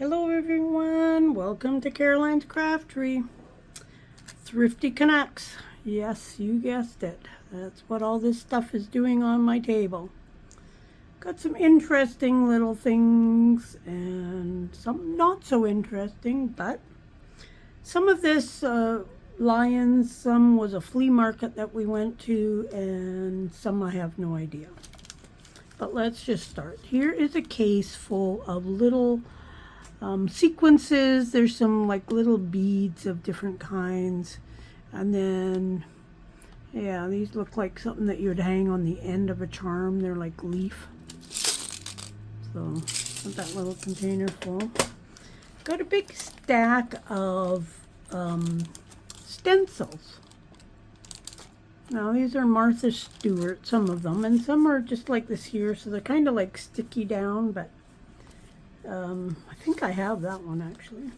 Hello everyone, welcome to Caroline's Craftery. Thrifty Canucks. Yes, you guessed it. That's what all this stuff is doing on my table. Got some interesting little things and some not so interesting, but some of this lions, some was a flea market that we went to, and some I have no idea. But let's just start. Here is a case full of little sequences. There's some like little beads of different kinds, and then yeah, these look like something that you would hang on the end of a charm. They're like leaf. So put that little container full. Got a big stack of stencils. Now these are Martha Stewart, some of them, and some are just like this here, so they're kind of like sticky down, but I think I have that one actually.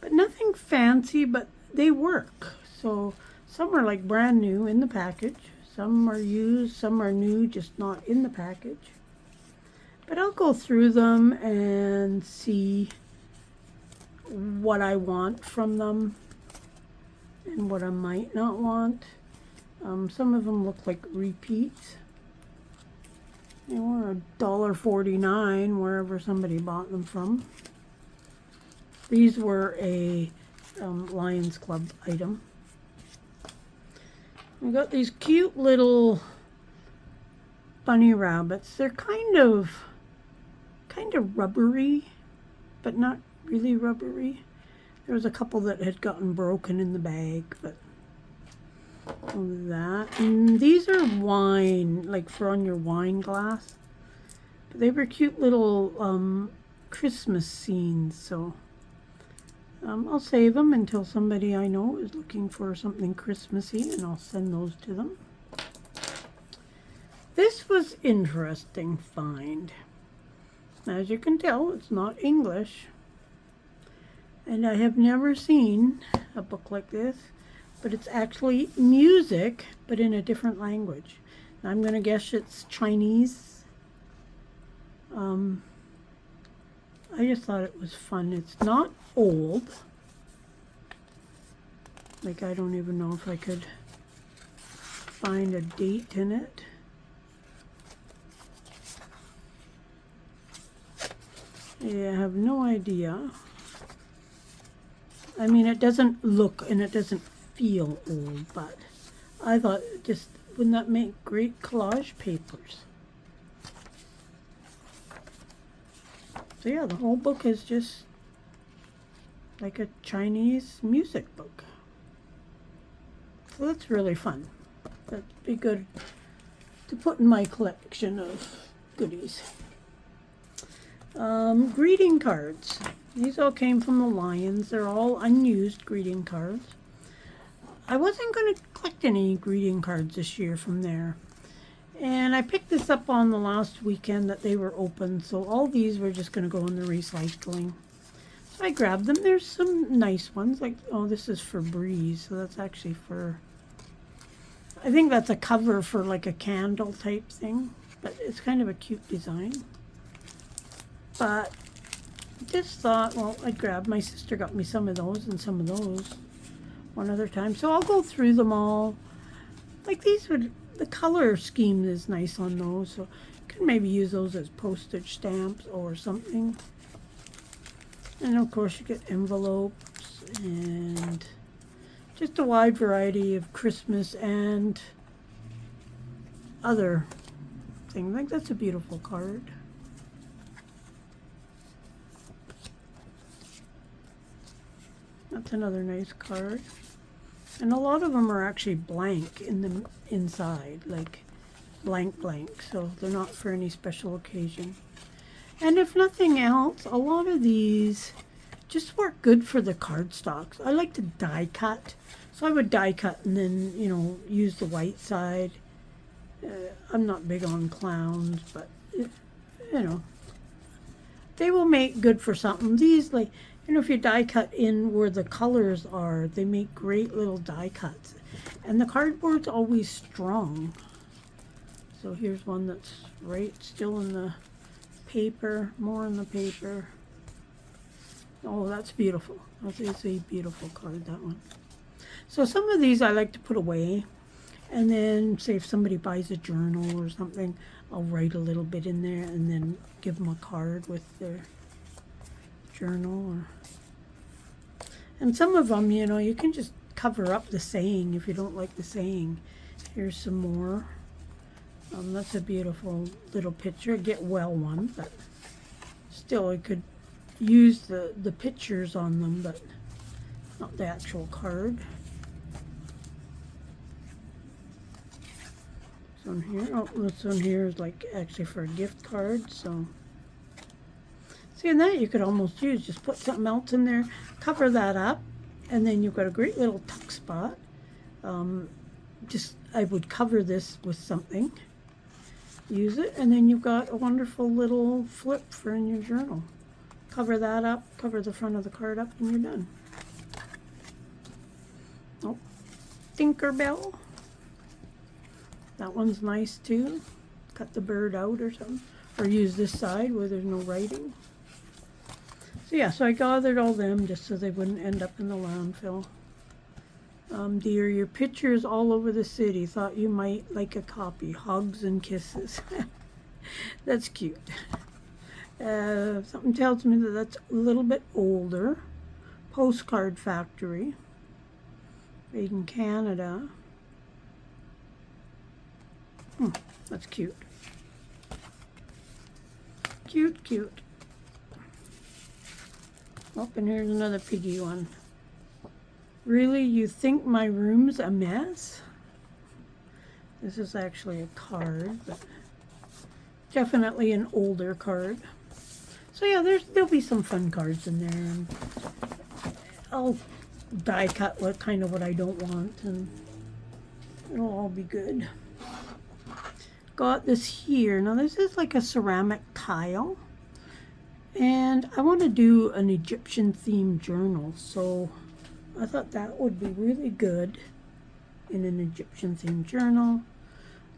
But nothing fancy, but they work. So some are like brand new in the package. Some are used, some are new, just not in the package. But I'll go through them and see what I want from them and what I might not want. Some of them look like repeats. They were $1.49 wherever somebody bought them from. These were a Lions Club item. We got these cute little bunny rabbits. They're kind of rubbery, but not really rubbery. There was a couple that had gotten broken in the bag, but that. And these are wine, like for on your wine glass. But they were cute little Christmas scenes, so I'll save them until somebody I know is looking for something Christmassy, and I'll send those to them. This was interesting find. As you can tell, it's not English, and I have never seen a book like this. But it's actually music, but in a different language. I'm going to guess it's Chinese. I just thought it was fun. It's not old. Like, I don't even know if I could find a date in it. Yeah, I have no idea. I mean, it doesn't look and it doesn't feel old, but I thought, just wouldn't that make great collage papers? So yeah, the whole book is just like a Chinese music book. So that's really fun. That'd be good to put in my collection of goodies. Greeting cards. These all came from the Lions. They're all unused greeting cards. I wasn't going to collect any greeting cards this year from there. And I picked this up on the last weekend that they were open, so all these were just going to go in the recycling. So I grabbed them. There's some nice ones, like, oh, this is for Breeze, so that's actually for, I think that's a cover for like a candle type thing, but it's kind of a cute design. But just thought, well, I'd grab, my sister got me some of those and some of those one other time, so I'll go through them all. Like these would, the color scheme is nice on those, so you can maybe use those as postage stamps or something. And of course you get envelopes and just a wide variety of Christmas and other things. Like that's a beautiful card. That's another nice card. And a lot of them are actually blank in the inside, like blank, so they're not for any special occasion. And if nothing else, a lot of these just work good for the cardstocks. I like to die cut, so I would die cut and then, you know, use the white side. I'm not big on clowns, but you know, they will make good for something. These, like, you know, if you die cut in where the colors are, they make great little die cuts. And the cardboard's always strong. So here's one that's right still in the paper, more in the paper. Oh, that's beautiful. That is a beautiful card, that one. So some of these I like to put away. And then, say if somebody buys a journal or something, I'll write a little bit in there and then give them a card with their journal. And some of them, you know, you can just cover up the saying if you don't like the saying. Here's some more. That's a beautiful little picture. Get well one, but still I could use the pictures on them, but not the actual card. This one here, oh, this one here is like actually for a gift card, so. See, and that you could almost use, just put something else in there, cover that up, and then you've got a great little tuck spot. I would cover this with something, use it, and then you've got a wonderful little flip for in your journal. Cover that up, cover the front of the card up, and you're done. Oh, Tinkerbell. That one's nice too. Cut the bird out or something, or use this side where there's no writing. So yeah, so I gathered all them just so they wouldn't end up in the landfill. Dear, your pictures all over the city. Thought you might like a copy. Hugs and kisses. That's cute. Something tells me that that's a little bit older. Postcard Factory. Made in Canada. That's cute. Cute, cute. Oh, and here's another piggy one. Really, you think my room's a mess? This is actually a card, but definitely an older card. So yeah, there'll be some fun cards in there, and I'll die cut what I don't want, and it'll all be good. Got this here. Now this is like a ceramic tile, and I want to do an Egyptian themed journal, so I thought that would be really good in an Egyptian themed journal.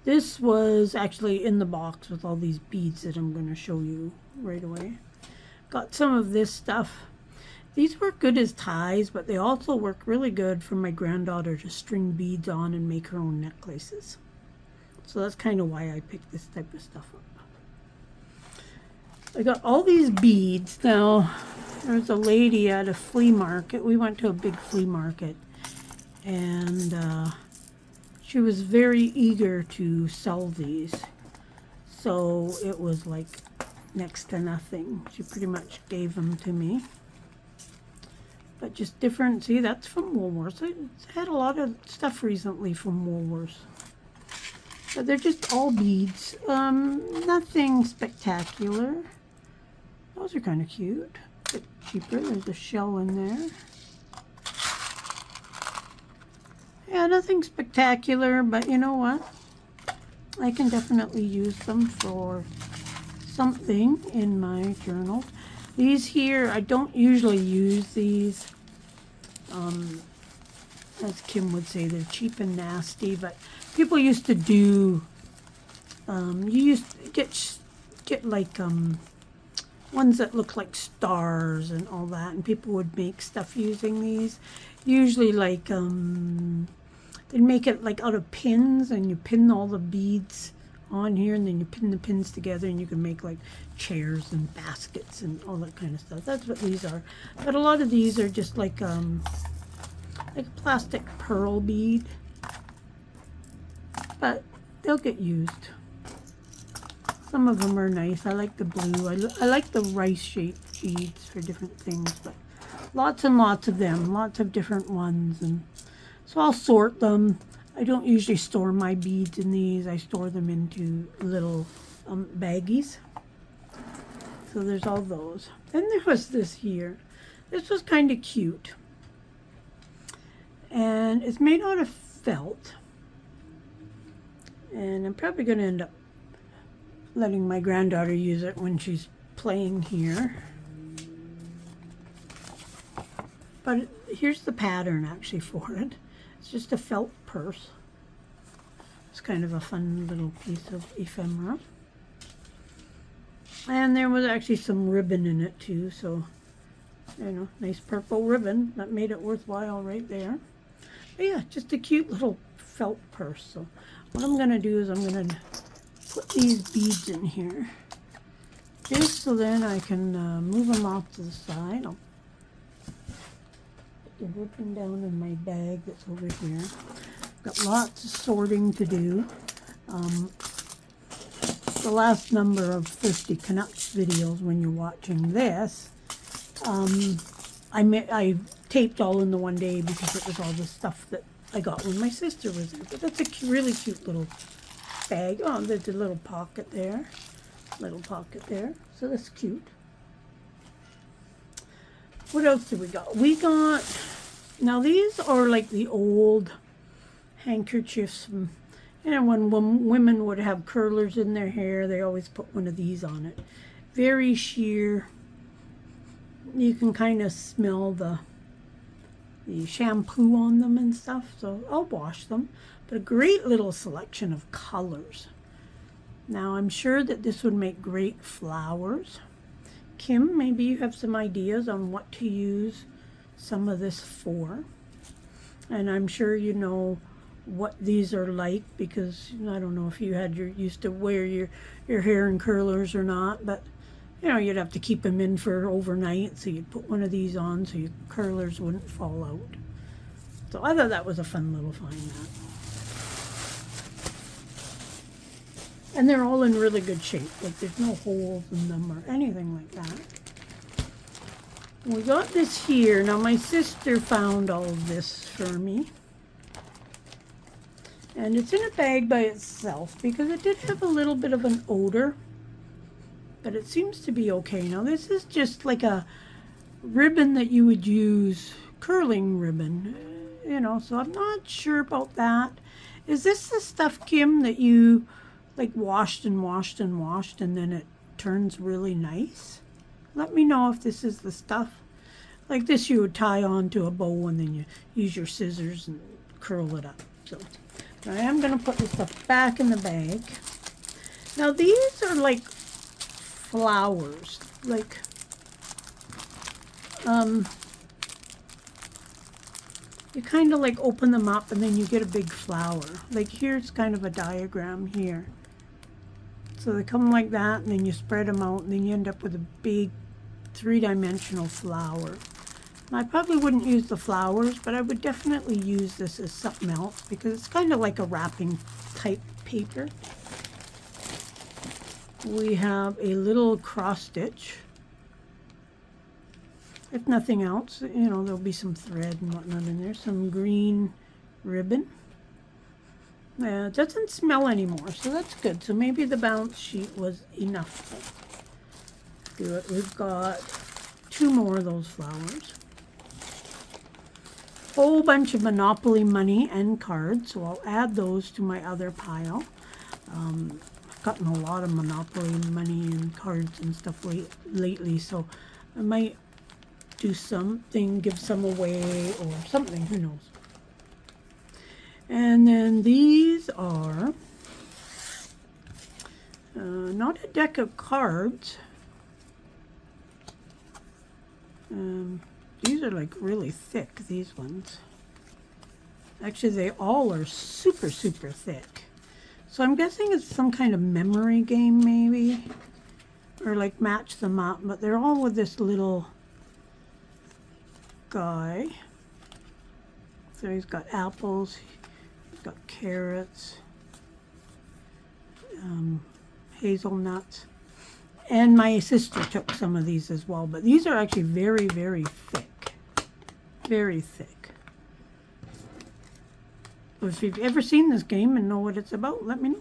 This was actually in the box with all these beads that I'm going to show you right away. Got some of this stuff. These work good as ties, but they also work really good for my granddaughter to string beads on and make her own necklaces. So that's kind of why I picked this type of stuff up. I got all these beads. Now, there was a lady at a flea market. We went to a big flea market, and she was very eager to sell these. So it was like next to nothing. She pretty much gave them to me. But just different. See, that's from Woolworths. I had a lot of stuff recently from Woolworths. But they're just all beads. Nothing spectacular. Those are kind of cute. A bit cheaper. There's a shell in there. Yeah, nothing spectacular, but you know what? I can definitely use them for something in my journal. These here, I don't usually use these. As Kim would say, they're cheap and nasty, but people used to do, you used to get like ones that look like stars and all that, and people would make stuff using these. Usually like, they'd make it like out of pins, and you pin all the beads on here, and then you pin the pins together, and you can make like chairs and baskets and all that kind of stuff. That's what these are. But a lot of these are just like a plastic pearl bead, but they'll get used. Some of them are nice. I like the blue. I like the rice shaped beads for different things, but lots and lots of them, lots of different ones, and so I'll sort them. I don't usually store my beads in these. I store them into little baggies. So there's all those. Then there was this here. This was kind of cute. And it's made out of felt. And I'm probably going to end up letting my granddaughter use it when she's playing here. But here's the pattern actually for it. It's just a felt purse. It's kind of a fun little piece of ephemera. And there was actually some ribbon in it too, so You know, nice purple ribbon. That made it worthwhile right there. But yeah, just a cute little felt purse. So what I'm going to do is I'm going to put these beads in here. Just so then I can move them off to the side. I'll put the ribbon down in my bag that's over here. Got lots of sorting to do. The last number of Thrifty Canucks videos, when you're watching this, I taped all in the one day because it was all the stuff that I got when my sister was there. But that's a really cute little bag. Oh, there's a little pocket there. Little pocket there. So that's cute. What else do we got? We got, now these are like the old handkerchiefs from, you know, when women would have curlers in their hair, they always put one of these on it. Very sheer. You can kind of smell the shampoo on them and stuff, so I'll wash them. But a great little selection of colors. Now I'm sure that this would make great flowers. Kim, maybe you have some ideas on what to use some of this for. And I'm sure you know what these are like, because I don't know if you had used to wear your hair in curlers or not, but you know, you'd have to keep them in for overnight, so you'd put one of these on so your curlers wouldn't fall out. So I thought that was a fun little find, that. And they're all in really good shape, like there's no holes in them or anything like that. We got this here. Now my sister found all of this for me. And it's in a bag by itself because it did have a little bit of an odor. But it seems to be okay. Now this is just like a ribbon that you would use, curling ribbon, you know, so I'm not sure about that. Is this the stuff, Kim, that you like washed and washed and washed and then it turns really nice? Let me know if this is the stuff. Like this you would tie on to a bow and then you use your scissors and curl it up. So I am going to put this stuff back in the bag. Now these are like flowers, like you kind of like open them up and then you get a big flower. Like here's kind of a diagram here. So they come like that and then you spread them out and then you end up with a big three-dimensional flower. And I probably wouldn't use the flowers, but I would definitely use this as something else because it's kind of like a wrapping type paper. We have a little cross stitch. If nothing else, you know, there'll be some thread and whatnot in there. Some green ribbon. It doesn't smell anymore, so that's good. So maybe the balance sheet was enough to do it. We've got 2 more of those flowers. Whole bunch of Monopoly money and cards, so I'll add those to my other pile. I've gotten a lot of Monopoly money and cards and stuff lately, so I might do something, give some away or something, who knows. And then these are not a deck of cards. These are like really thick, these ones. Actually, they all are super, super thick. So I'm guessing it's some kind of memory game maybe, or like match them up, but they're all with this little guy. So he's got apples, he's got carrots, hazelnuts, and my sister took some of these as well, but these are actually very, very thick. Very thick. So if you've ever seen this game and know what it's about, let me know.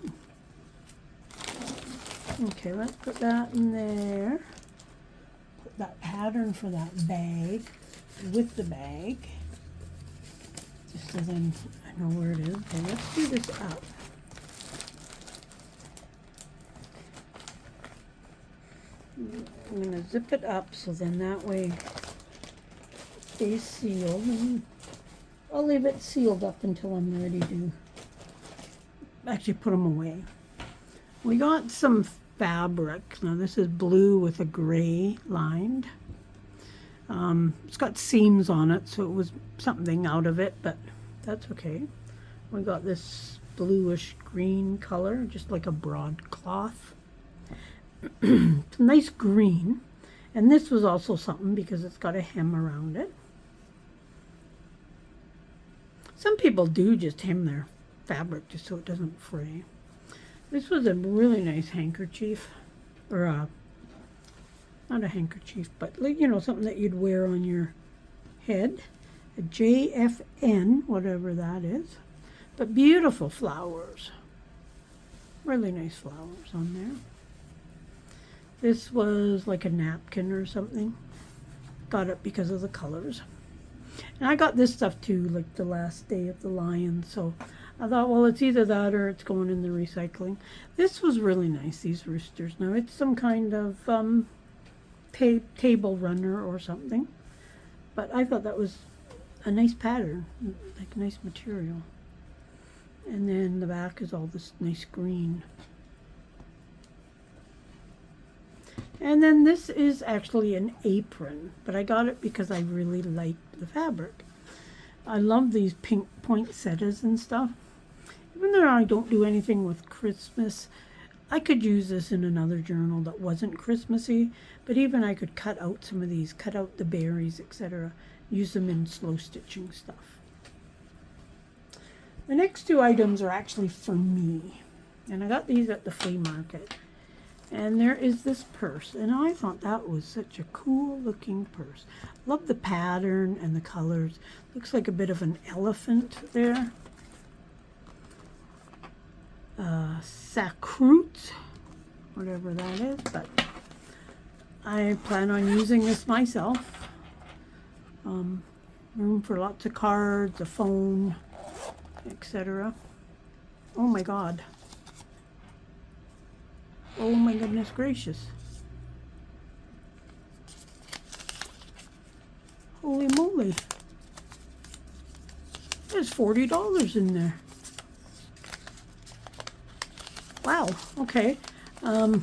Okay, let's put that in there. Put that pattern for that bag with the bag. Just so then I know where it is. Okay, let's do this up. I'm going to zip it up so then that way it stays sealed. And I'll leave it sealed up until I'm ready to actually put them away. We got some fabric. Now this is blue with a gray lined. It's got seams on it, so it was something out of it, but that's okay. We got this bluish green color, just like a broadcloth. It's a nice green. And this was also something because it's got a hem around it. Some people do just hem their fabric just so it doesn't fray. This was a really nice handkerchief, or not a handkerchief, but you know, something that you'd wear on your head. A JFN, whatever that is. But beautiful flowers. Really nice flowers on there. This was like a napkin or something. Got it because of the colors. And I got this stuff too, like the last day of the Lions. So I thought, well, it's either that or it's going in the recycling. This was really nice, these roosters. Now, it's some kind of table runner or something. But I thought that was a nice pattern, like a nice material. And then the back is all this nice green. And then this is actually an apron, but I got it because I really liked the fabric. I love these pink poinsettias and stuff. Even though I don't do anything with Christmas, I could use this in another journal that wasn't Christmassy, but even I could cut out some of these, cut out the berries, etc. Use them in slow stitching stuff. The next two items are actually for me, and I got these at the flea market. And there is this purse, and I thought that was such a cool looking purse. Love the pattern and the colors. Looks like a bit of an elephant there. Sacroute, whatever that is, but I plan on using this myself. Room for lots of cards, a phone, etc. Oh my God. Oh my goodness gracious. Holy moly. There's $40 in there. Wow, okay. I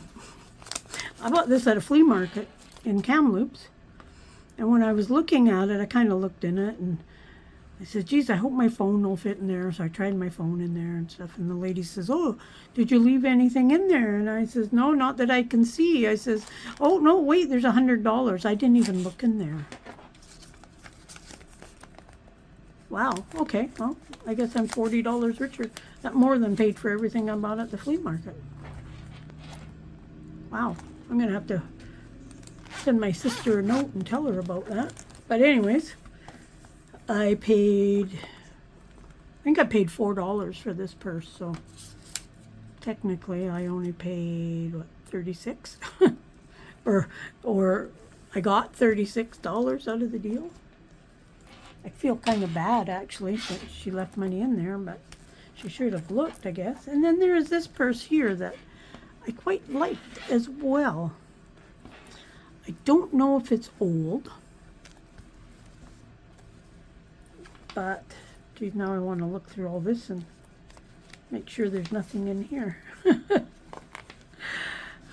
bought this at a flea market in Kamloops. And when I was looking at it, I kind of looked in it and I said, geez, I hope my phone will fit in there. So I tried my phone in there and stuff. And the lady says, oh, did you leave anything in there? And I says, no, not that I can see. I says, oh, no, wait, there's $100. I didn't even look in there. Wow, okay, well, I guess I'm $40 richer. That more than paid for everything I bought at the flea market. Wow, I'm going to have to send my sister a note and tell her about that. But anyways, I think I paid $4 for this purse, so technically I only paid, what, $36? or I got $36 out of the deal. I feel kind of bad, actually, that she left money in there, but she should have looked, I guess. And then there is this purse here that I quite liked as well. I don't know if it's old, but geez, now I want to look through all this and make sure there's nothing in here.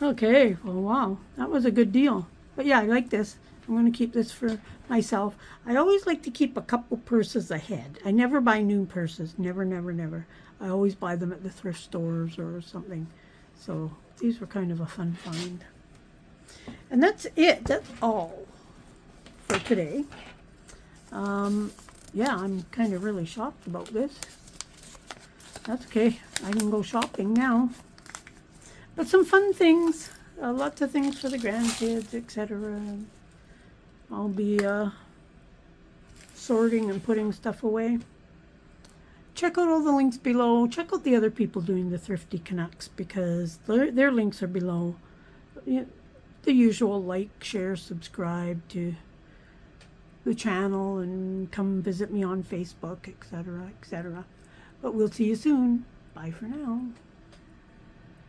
Okay, well, wow, that was a good deal. But yeah, I like this. I'm going to keep this for myself. I always like to keep a couple purses ahead. I never buy new purses. Never, never, never. I always buy them at the thrift stores or something. So these were kind of a fun find. And that's it. That's all for today. Yeah, I'm kind of really shocked about this. That's okay. I can go shopping now. But some fun things. Lots of things for the grandkids, etc. I'll be sorting and putting stuff away. Check out all the links below. Check out the other people doing the Thrifty Canucks because their links are below. The usual like, share, subscribe to the channel and come visit me on Facebook, etc., etc. But we'll see you soon. Bye for now.